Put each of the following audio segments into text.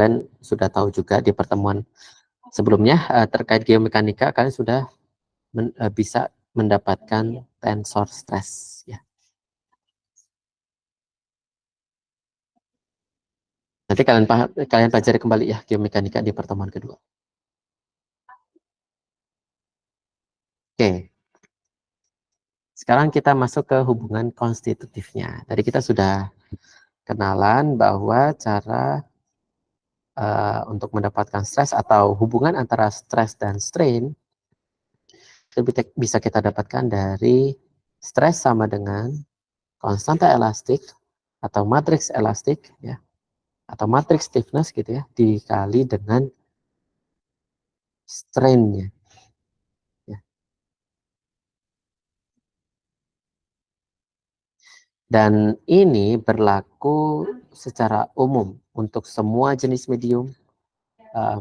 Dan sudah tahu juga di pertemuan sebelumnya terkait geomekanika, kalian sudah bisa mendapatkan tensor stress ya. Nanti kalian pelajari kembali ya geomekanika di pertemuan kedua. Oke. Sekarang kita masuk ke hubungan konstitutifnya. Tadi kita sudah kenalan bahwa cara untuk mendapatkan stres atau hubungan antara stres dan strain itu bisa kita dapatkan dari stres sama dengan konstanta elastik atau matriks elastik ya, atau matriks stiffness gitu ya, dikali dengan strainnya ya. Dan ini berlaku secara umum untuk semua jenis medium.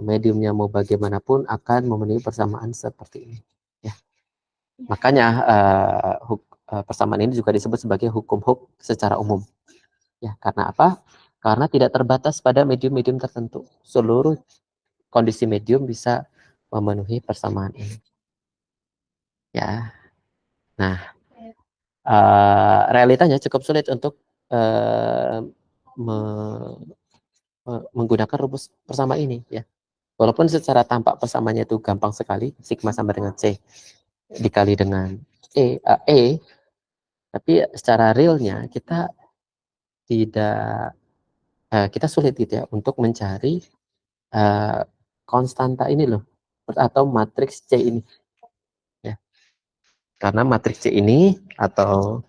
Mediumnya mau bagaimanapun akan memenuhi persamaan seperti ini ya. Makanya persamaan ini juga disebut sebagai hukum Hooke secara umum ya. Karena apa? Karena tidak terbatas pada medium-medium tertentu. Seluruh kondisi medium bisa memenuhi persamaan ini ya. Nah, realitanya cukup sulit untuk menggunakan rumus persamaan ini ya. Walaupun secara tampak persamaannya itu gampang sekali, sigma sama dengan C dikali dengan E, tapi secara realnya kita tidak, kita sulit gitu ya untuk mencari konstanta ini loh, atau matriks C ini ya. Karena matriks C ini atau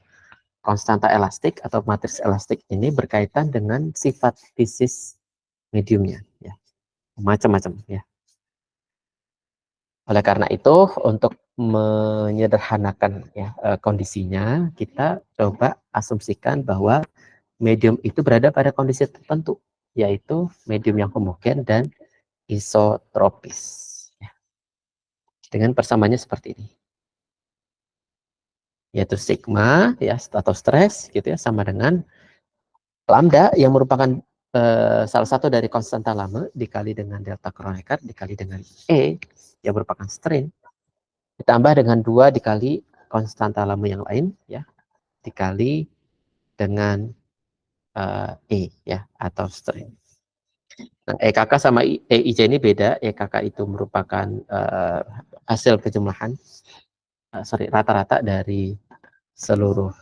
konstanta elastik atau matriks elastik ini berkaitan dengan sifat fisis mediumnya ya, macam-macam ya. Oleh karena itu, untuk menyederhanakan ya kondisinya, kita coba asumsikan bahwa medium itu berada pada kondisi tertentu, yaitu medium yang homogen dan isotropis. Ya. Dengan persamaannya seperti ini, yaitu sigma ya atau stres gitu ya sama dengan lambda yang merupakan salah satu dari konstanta lama dikali dengan delta Kronecker dikali dengan E yang merupakan strain ditambah dengan 2 dikali konstanta lama yang lain ya dikali dengan E ya atau strain. Nah, EKK sama EIJ ini beda. EKK itu merupakan hasil kejumlahan rata-rata dari seluruh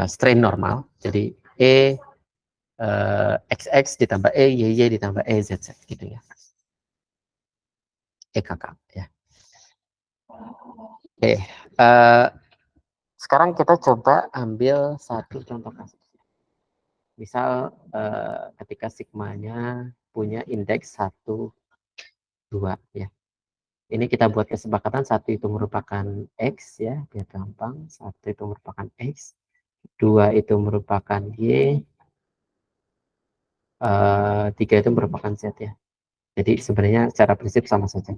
strain normal. Jadi E XX ditambah E YY ditambah E ZZ gitu ya. EKK ya. Oke. Sekarang kita coba ambil satu contoh kasus. Misal ketika sigmanya punya indeks 1, 2 ya. Ini kita buat kesepakatan, satu itu merupakan X ya, biar gampang. Satu itu merupakan X, 2 itu merupakan Y, 3 itu merupakan Z ya. Jadi sebenarnya secara prinsip sama saja.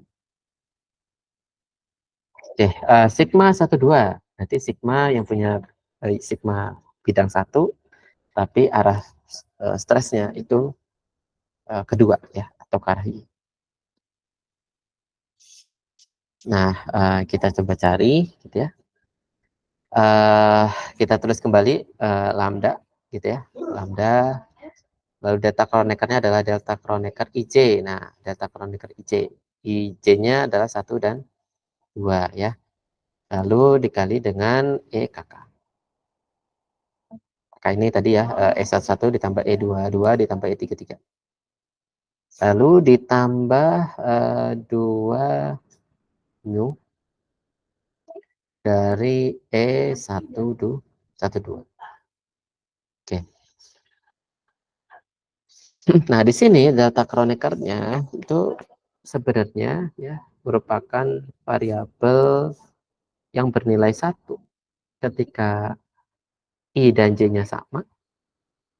Oke, sigma 1, 2. Nanti sigma yang punya sigma bidang 1, tapi arah stresnya itu kedua ya, atau ke arah Y. Nah, kita coba cari gitu ya. Kita tulis kembali lambda gitu ya. Lambda, lalu delta Kroneckernya adalah delta Kronecker IJ. Nah, delta Kronecker IJ. IJ-nya adalah 1 dan 2 ya. Lalu dikali dengan EKK. Maka ini tadi ya, E11 ditambah E22 ditambah E33. Lalu ditambah 2 nu dari E12. Oke. Nah, di sini delta Kroneckernya itu sebenarnya ya merupakan variabel yang bernilai 1 ketika I dan J-nya sama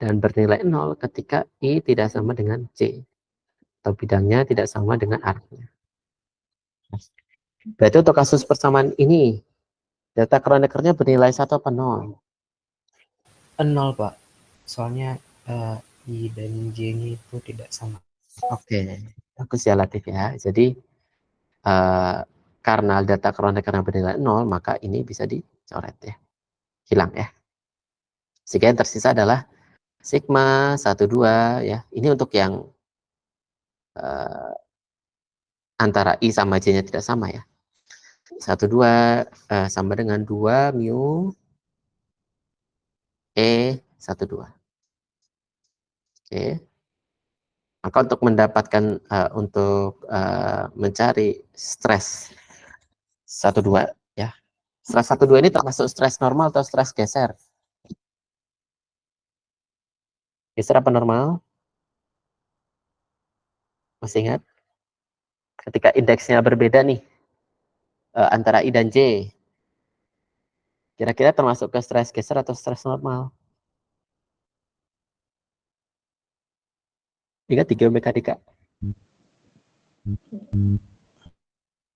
dan bernilai 0 ketika I tidak sama dengan J atau bidangnya tidak sama dengan arahnya. Berarti untuk kasus persamaan ini delta Kroneckernya bernilai 1 apa 0? 0 Pak, soalnya I dan J-nya itu tidak sama. Oke, bagus ya Latif ya. Jadi karena delta kronekernya bernilai 0, maka ini bisa dicoret ya. Hilang ya. Sehingga yang tersisa adalah sigma 12 ya. Ini untuk yang antara I sama J-nya tidak sama ya. 12 sama dengan 2 mu E12. Oke. Maka untuk mendapatkan untuk mencari stres 12 ya. Stres 12 ini termasuk stres normal atau stres geser? Geser apa normal? Masih ingat? Ketika indeksnya berbeda nih antara I dan J, kira-kira termasuk ke stres geser atau stres normal? Ingat di geomekanika?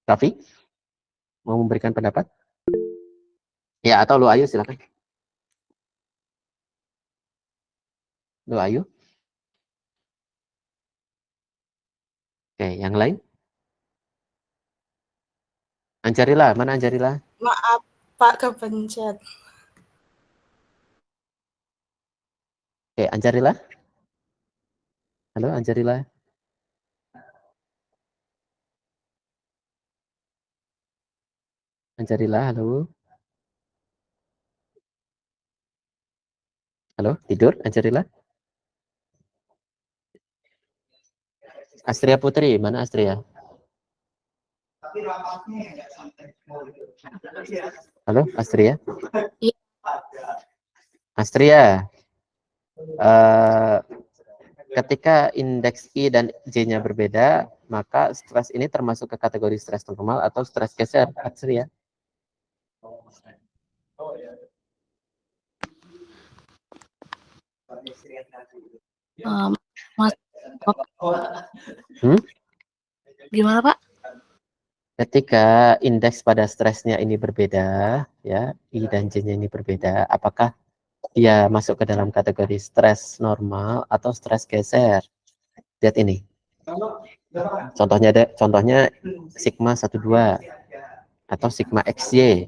Raffi, mau memberikan pendapat? Ya, atau lu Ayu silakan. Lu Ayu. Oke, yang lain? Anjarila, mana Anjarila? Maaf, Pak, kepencet. Oke, Anjarila. Halo, Anjarila. Anjarila, halo. Halo, tidur Anjarila? Astria Putri, mana Astria? Halo, Astria? Iya. Astria, ketika indeks I dan J-nya berbeda, maka stres ini termasuk ke kategori stres normal atau stres geser, Astria? Mas, gimana Pak? Ketika indeks pada stresnya ini berbeda, ya I dan J-nya ini berbeda, apakah dia masuk ke dalam kategori stres normal atau stres geser? Lihat ini. Contohnya sigma 12 atau sigma XY.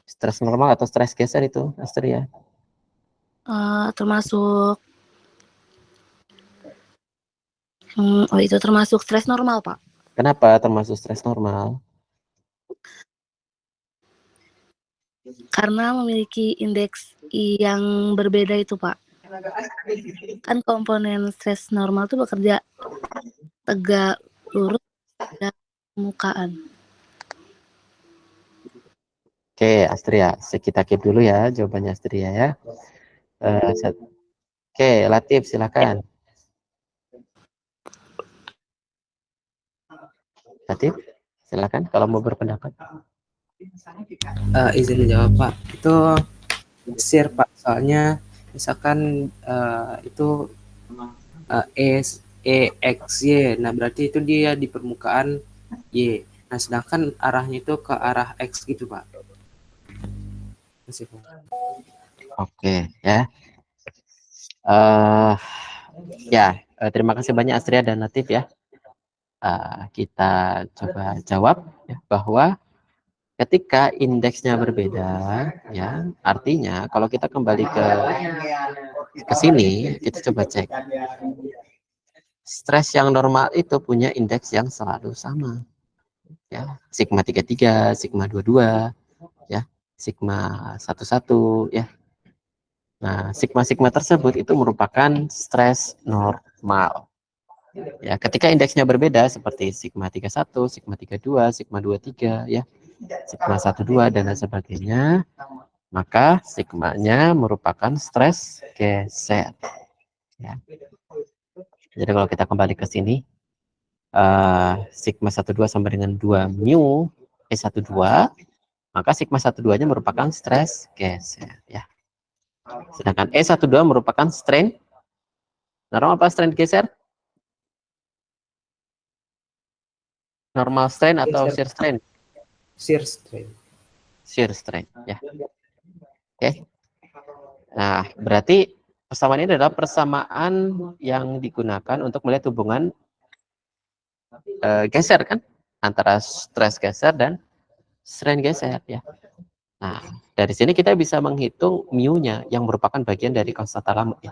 Stres normal atau stres geser itu, Astria? Termasuk itu termasuk stres normal, Pak. Kenapa termasuk stres normal? Karena memiliki indeks I yang berbeda itu, Pak. Kan komponen stres normal itu bekerja tegak lurus dan permukaan. Oke, Astria, kita keep dulu ya jawabannya Astria ya. Oke, Latif silakan. Latif, silakan kalau mau berpendapat. Izin jawab Pak, itu geser Pak, soalnya misalkan itu EXY, nah berarti itu dia di permukaan Y, nah sedangkan arahnya itu ke arah X gitu Pak. Oke ya. Terima kasih banyak Astria dan Latif ya. Kita coba jawab ya, bahwa ketika indeksnya berbeda, ya artinya kalau kita kembali ke sini, kita coba cek. Stres yang normal itu punya indeks yang selalu sama. Ya, sigma 33, sigma 22, ya, sigma 11, ya. Nah, sigma-sigma tersebut itu merupakan stres normal. Ya, ketika indeksnya berbeda seperti sigma 31, sigma 32, sigma 23, ya, sigma 12 dan lain sebagainya, maka sigmanya merupakan stres geser. Ya. Jadi kalau kita kembali ke sini, sigma 12 sama dengan 2 mu E12, maka sigma 12-nya merupakan stres geser. Ya. Sedangkan E12 merupakan strain normal apa strain geser? Normal strain atau shear strain? Shear strain. Shear strain, ya. Oke. Nah, berarti Persamaan ini adalah persamaan yang digunakan untuk melihat hubungan geser kan antara stres geser dan strain geser ya. Nah, dari sini kita bisa menghitung mu-nya yang merupakan bagian dari konstanta lama ya.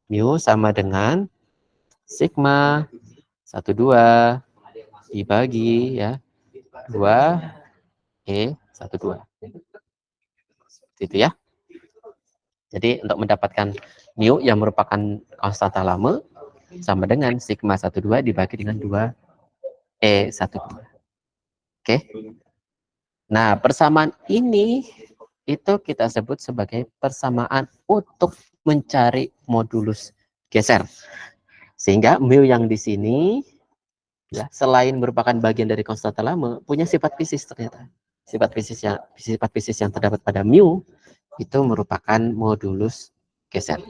Mu sama dengan sigma 12 dibagi ya 2E12. Seperti itu ya. Jadi untuk mendapatkan mu yang merupakan konstanta lama sama dengan sigma 12 dibagi dengan 2E12. Oke. Nah, persamaan ini itu kita sebut sebagai persamaan untuk mencari modulus geser. Sehingga mu yang di sini ya, selain merupakan bagian dari konstanta lama, punya sifat fisis ternyata. Sifat fisis yang terdapat pada mu itu merupakan modulus geser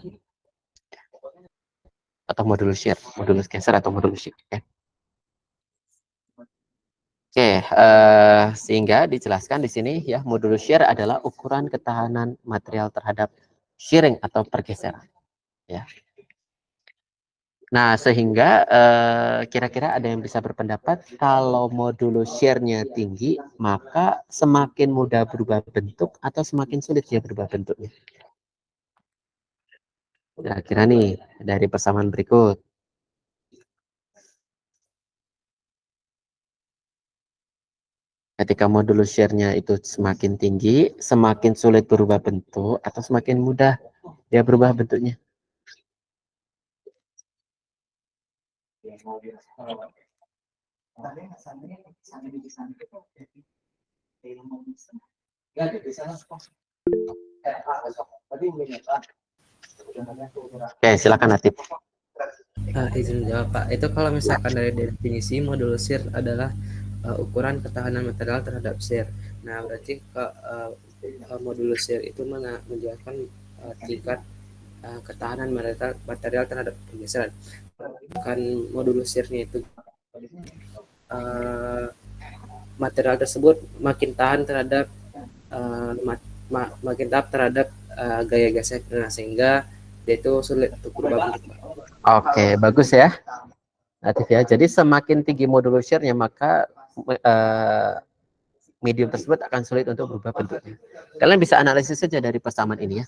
atau modulus shear, modulus geser atau modulus shear. Ya. Oke, sehingga dijelaskan di sini ya, modulus shear adalah ukuran ketahanan material terhadap shearing atau pergeseran. Ya. Nah, sehingga kira-kira ada yang bisa berpendapat kalau modulus shear-nya tinggi, maka semakin mudah berubah bentuk atau semakin sulit dia berubah bentuknya. Nah, kira nih dari persamaan berikut. Ketika modulus shear-nya itu semakin tinggi, semakin sulit berubah bentuk atau semakin mudah dia berubah bentuknya. Oke, silakan Natif. Izin jawab Pak. Itu kalau misalkan dari definisi modulus shear adalah ukuran ketahanan material terhadap shear. Nah, berarti modulus shear itu menjelaskan tingkat ketahanan material terhadap pergeseran. Kan modulus shear-nya itu material tersebut makin tahan terhadap makin tahan terhadap gaya geser, nah, sehingga dia itu sulit untuk berubah bentuk. Oke, bagus ya, Natif ya. Jadi semakin tinggi modulus shear-nya, maka medium tersebut akan sulit untuk berubah bentuknya. Kalian bisa analisis saja dari persamaan ini ya.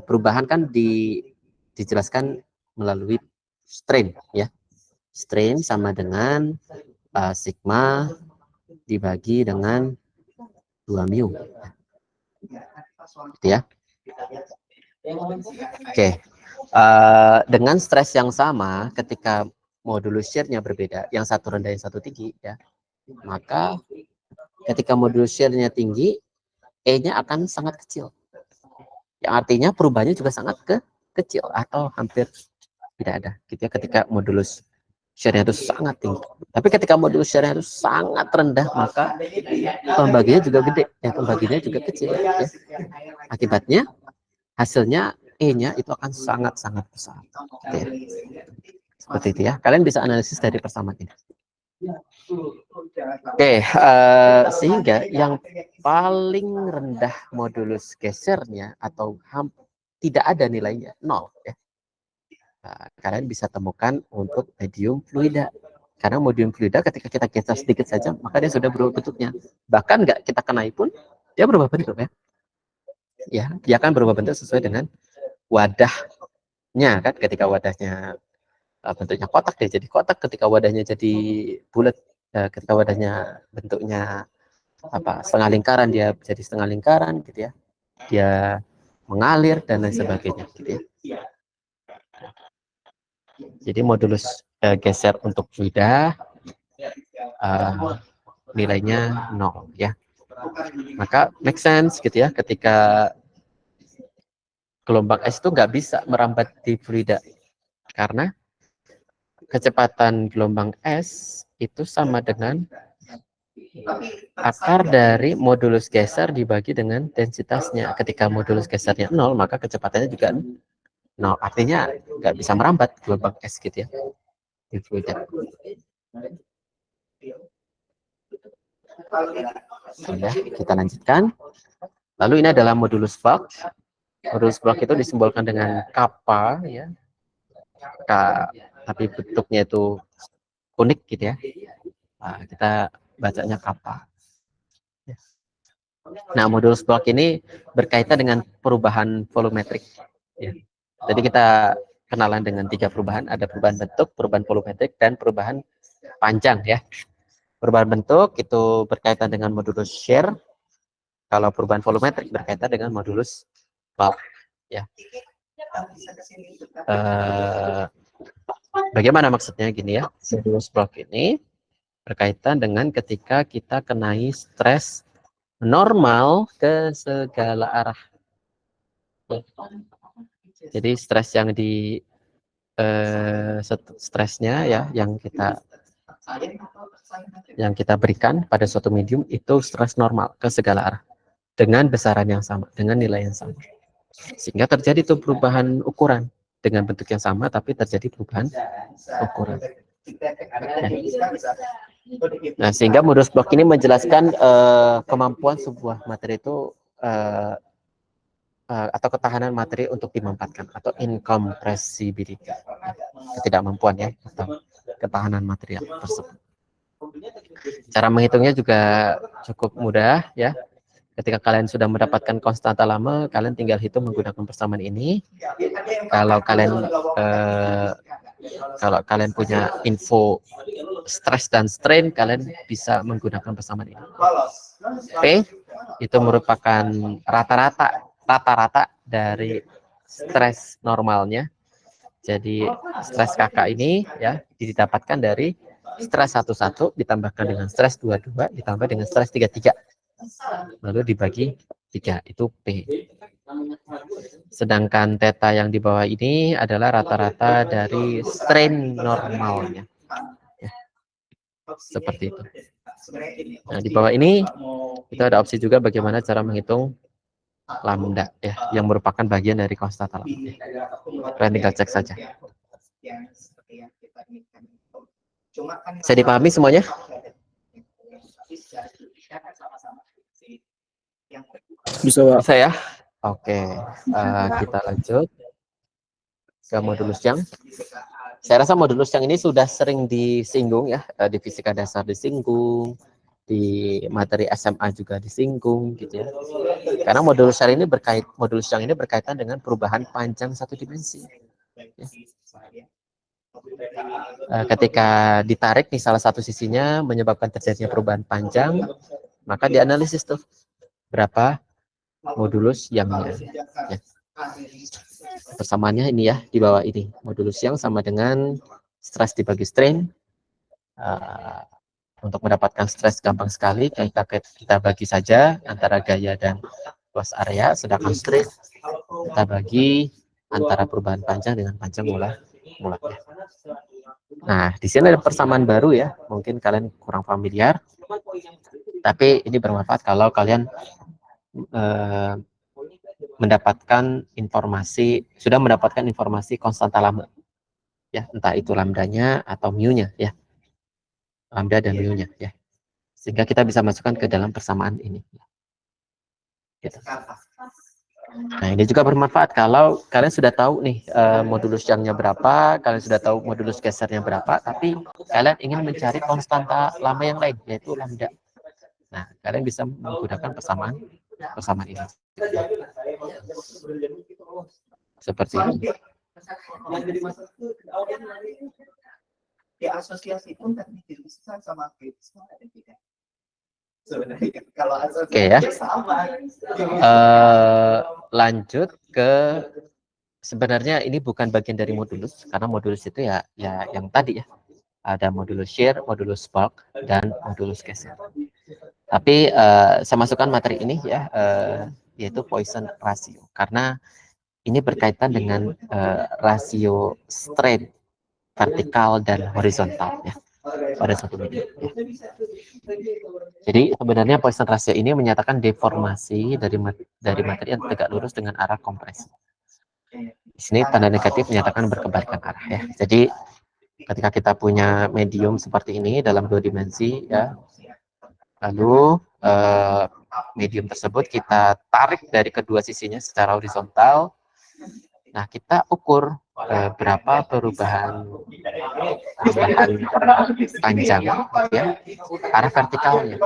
Perubahan kan dijelaskan melalui strain ya. Strain sama dengan sigma dibagi dengan 2 mu. Gitu ya. Oke. Dengan stres yang sama ketika modulus shear-nya berbeda, yang satu rendah yang satu tinggi ya. Maka ketika modulus shear-nya tinggi, E-nya akan sangat kecil. Yang artinya perubahannya juga sangat kecil atau hampir tidak ada. Gitu ya, ketika modulus shear-nya itu sangat tinggi. Tapi ketika modulus shear-nya itu sangat rendah, maka pembagiannya juga gede. Ya, pembagiannya juga kecil. Ya. Akibatnya, hasilnya E-nya itu akan sangat-sangat besar. Gitu ya. Seperti itu ya. Kalian bisa analisis dari persamaan ini. Oke, sehingga yang paling rendah modulus gesernya atau tidak ada nilainya, 0 ya. Kalian bisa temukan untuk medium fluida. Karena medium fluida ketika kita geser sedikit saja, maka dia sudah berubah bentuknya. Bahkan nggak kita kenai pun, dia berubah bentuk ya. Ya, dia akan berubah bentuk sesuai dengan wadahnya kan. Ketika wadahnya bentuknya kotak, dia jadi kotak. Ketika wadahnya jadi bulat, ketika wadahnya bentuknya setengah lingkaran, dia jadi setengah lingkaran gitu ya. Dia mengalir dan lain sebagainya gitu ya. Jadi modulus geser untuk fluida nilainya 0 ya. Maka make sense gitu ya, ketika gelombang es itu nggak bisa merambat di fluida karena kecepatan gelombang es itu sama dengan akar dari modulus geser dibagi dengan densitasnya. Ketika modulus gesernya 0, maka kecepatannya juga 0. Artinya nggak bisa merambat gelombang es gitu ya di fluida. Ya, kita lanjutkan. Lalu ini adalah modulus Fock. Modulus block itu disimbolkan dengan kappa ya. Tapi bentuknya itu unik gitu ya. Nah, kita bacanya kappa. Nah, modulus block ini berkaitan dengan perubahan volumetrik ya. Jadi kita kenalan dengan 3 perubahan, ada perubahan bentuk, perubahan volumetrik, dan perubahan panjang ya. Perubahan bentuk itu berkaitan dengan modulus shear. Kalau perubahan volumetrik berkaitan dengan modulus bulk ya. Bagaimana maksudnya gini ya? Modulus bulk ini berkaitan dengan ketika kita kenai stres normal ke segala arah. Jadi stres yang di stresnya ya yang kita berikan pada suatu medium itu stres normal ke segala arah dengan besaran yang sama, dengan nilai yang sama. Sehingga terjadi tuh perubahan ukuran dengan bentuk yang sama tapi terjadi perubahan ukuran. Nah, sehingga modulus block ini menjelaskan kemampuan sebuah materi itu atau ketahanan materi untuk dimampatkan atau incompressibility, ketidakmampuan ya atau ketahanan material tersebut. Cara menghitungnya juga cukup mudah ya. Ketika kalian sudah mendapatkan konstanta lama, kalian tinggal hitung menggunakan persamaan ini. Kalau kalian punya info stres dan strain, kalian bisa menggunakan persamaan ini. P itu merupakan rata-rata dari stres normalnya. Jadi stres kakak ini ya didapatkan dari stres 11 ditambahkan dengan stres 22 ditambah dengan stres 33. Lalu dibagi 3, itu P. Sedangkan theta yang di bawah ini adalah rata-rata dari strain normalnya. Ya. Seperti itu. Nah, di bawah ini itu ada opsi juga bagaimana cara menghitung lambda ya, yang merupakan bagian dari konstanta lambda. Kalian tinggal cek saja. Saya dipahami semuanya? Bisa, Pak. Bisa ya? Oke, kita lanjut ke modulus yang. Saya rasa modulus yang ini sudah sering disinggung ya, di fisika dasar disinggung, di materi SMA juga disinggung gitu ya. Karena modulus yang ini berkaitan dengan perubahan panjang satu dimensi. Ya. Ketika ditarik nih salah satu sisinya menyebabkan terjadinya perubahan panjang, maka dianalisis tuh berapa modulus yangnya. Ya. Persamaannya ini ya di bawah ini, modulus yang sama dengan stres dibagi strain. Untuk mendapatkan stres gampang sekali, kita bagi saja antara gaya dan luas area, sedangkan strain kita bagi antara perubahan panjang dengan panjang mulatnya. Nah, di sini ada persamaan baru ya, mungkin kalian kurang familiar, tapi ini bermanfaat kalau kalian sudah mendapatkan informasi konstanta lama ya, entah itu lambdanya atau mu-nya ya, lambda dan mu-nya ya, sehingga kita bisa masukkan ke dalam persamaan ini gitu. Nah, ini juga bermanfaat kalau kalian sudah tahu nih modulus yangnya berapa, kalian sudah tahu modulus gesernya berapa, tapi kalian ingin mencari konstanta lama yang lain yaitu lambda. Nah, kalian bisa menggunakan persamaan ini. Seperti ini. Ya, asosiasi pun teknik bisa sama Oke ya. Lanjut ke, sebenarnya ini bukan bagian dari modulus, karena modulus itu ya yang tadi ya. Ada modulus shear, modulus bulk, dan modulus geser. Tapi saya masukkan materi ini ya, yaitu Poisson ratio, karena ini berkaitan dengan rasio strain vertikal dan horizontal ya pada satu medium. Ya. Jadi sebenarnya Poisson ratio ini menyatakan deformasi dari materi yang tegak lurus dengan arah kompresi. Di sini tanda negatif menyatakan berkebalikan arah ya. Jadi ketika kita punya medium seperti ini dalam 2 dimensi ya, lalu medium tersebut, kita tarik dari kedua sisinya secara horizontal. Nah, kita ukur berapa perubahan panjang ya, arah vertikalnya.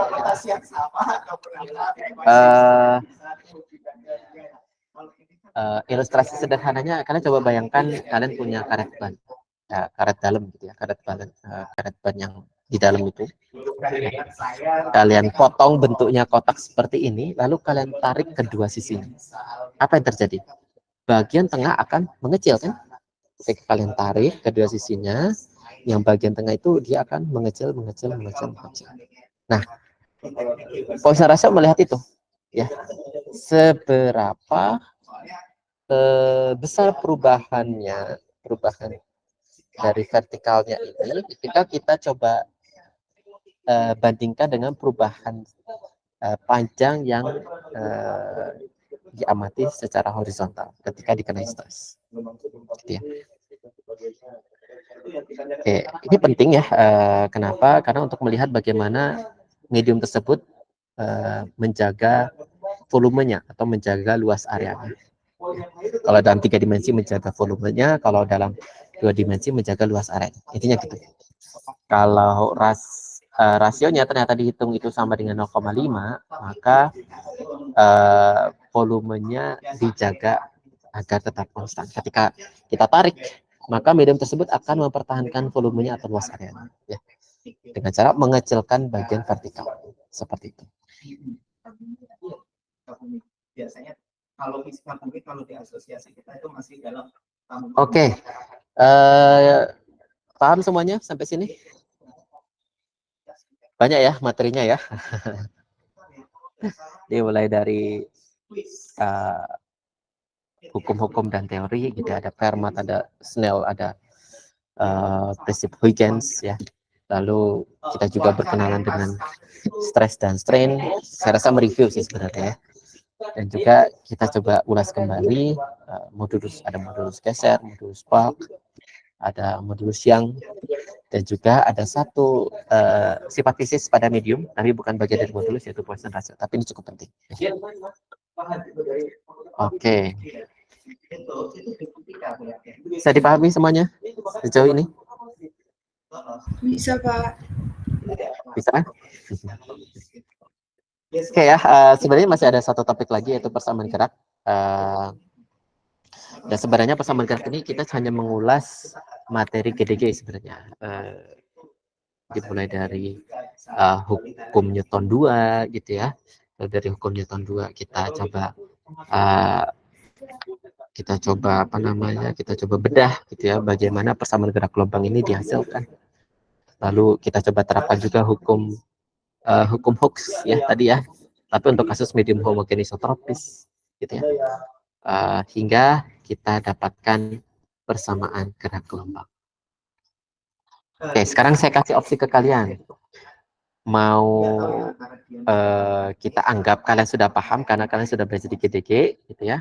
Ilustrasi sederhananya, kalian coba bayangkan kalian punya karet ban, ya, karet dalam gitu ya, karet ban yang di dalam itu. Kalian potong bentuknya kotak seperti ini, lalu kalian tarik kedua sisinya. Apa yang terjadi? Bagian tengah akan mengecil kan? Ketika kalian tarik kedua sisinya, yang bagian tengah itu dia akan mengecil. Nah, Poisson melihat itu, ya, seberapa besar perubahan dari vertikalnya ini ketika kita coba bandingkan dengan perubahan panjang yang diamati secara horizontal ketika dikenai stres. Gitu ya. Oke, ini penting ya. Kenapa? Karena untuk melihat bagaimana medium tersebut menjaga volumenya atau menjaga luas areanya. Kalau dalam 3 dimensi menjaga volumenya, kalau dalam 2 dimensi menjaga luas area. Intinya gitu. Kalau rasionya ternyata dihitung itu sama dengan 0,5, maka volumenya dijaga agar tetap konstan. Ketika kita tarik, maka medium tersebut akan mempertahankan volumenya atau luas area, ya, dengan cara mengecilkan bagian vertikal seperti itu. Biasanya kalau fisika bumi, kalau di asosiasi kita itu masih dalam. Oke. Paham semuanya sampai sini? Banyak ya materinya ya. Dia mulai dari hukum-hukum dan teori gitu, ada Fermat, ada Snell, ada prinsip Huygens ya. Lalu kita juga berkenalan dengan stress dan strain. Saya rasa mereview sih sebenarnya ya. Dan juga kita coba ulas kembali ada modulus geser, modulus bulk, ada modulus yang, dan juga ada satu sifat fisis pada medium, tapi bukan bagian dari modulus, yaitu Poisson ratio. Tapi ini cukup penting. Oke. Bisa dipahami semuanya sejauh ini? Bisa, Pak. Bisa? Oke ya, sebenarnya masih ada satu topik lagi, yaitu persamaan gerak. Dan sebenarnya persamaan gerak ini kita hanya mengulas materi GDG sebenarnya. Dimulai dari hukum Newton 2 gitu ya. Dari hukum Newton 2 kita coba kita coba bedah gitu ya, bagaimana persamaan gerak gelombang ini dihasilkan. Lalu kita coba terapkan juga hukum Hooke's ya tadi ya, tapi untuk kasus medium homogenisotropis gitu ya, hingga kita dapatkan persamaan gerak gelombang. Oke, sekarang saya kasih opsi ke kalian. Mau kita anggap kalian sudah paham karena kalian sudah belajar di GDG gitu ya,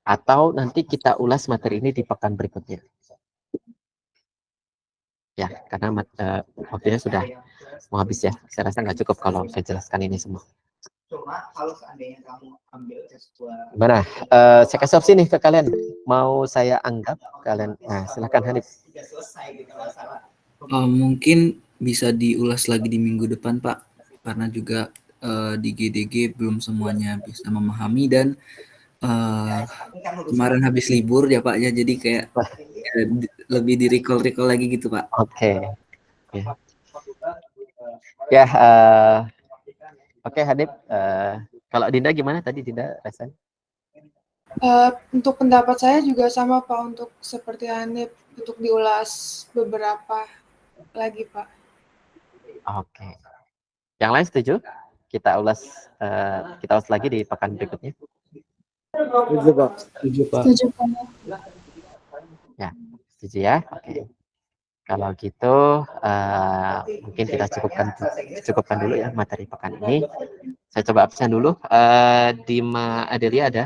atau nanti kita ulas materi ini di pekan berikutnya. Ya, karena waktunya sudah mau habis ya. Saya rasa nggak cukup kalau saya jelaskan ini semua. Cuma kalau seandainya kamu ambil sebuah, Mana? Saya kasih opsi nih ke kalian. Mau saya anggap kalian? Nah, silakan Hanif. Mungkin bisa diulas lagi di minggu depan, Pak, karena juga di GDG belum semuanya bisa memahami, dan kemarin habis libur ya Pak ya, jadi kayak lebih di recall lagi gitu Pak. Oke. Ya, oke Hanif. Kalau Dinda gimana tadi, Dinda rasanya? Untuk pendapat saya juga sama Pak, untuk seperti Hanif, untuk diulas beberapa lagi Pak. Oke. Yang lain setuju? Kita ulas lagi di pekan berikutnya. Setuju Pak. Setuju Pak. Ya, setuju ya. Oke. Kalau gitu mungkin kita cukupkan dulu ya materi pekan ini. Saya coba absen dulu. Dima Adelia ada?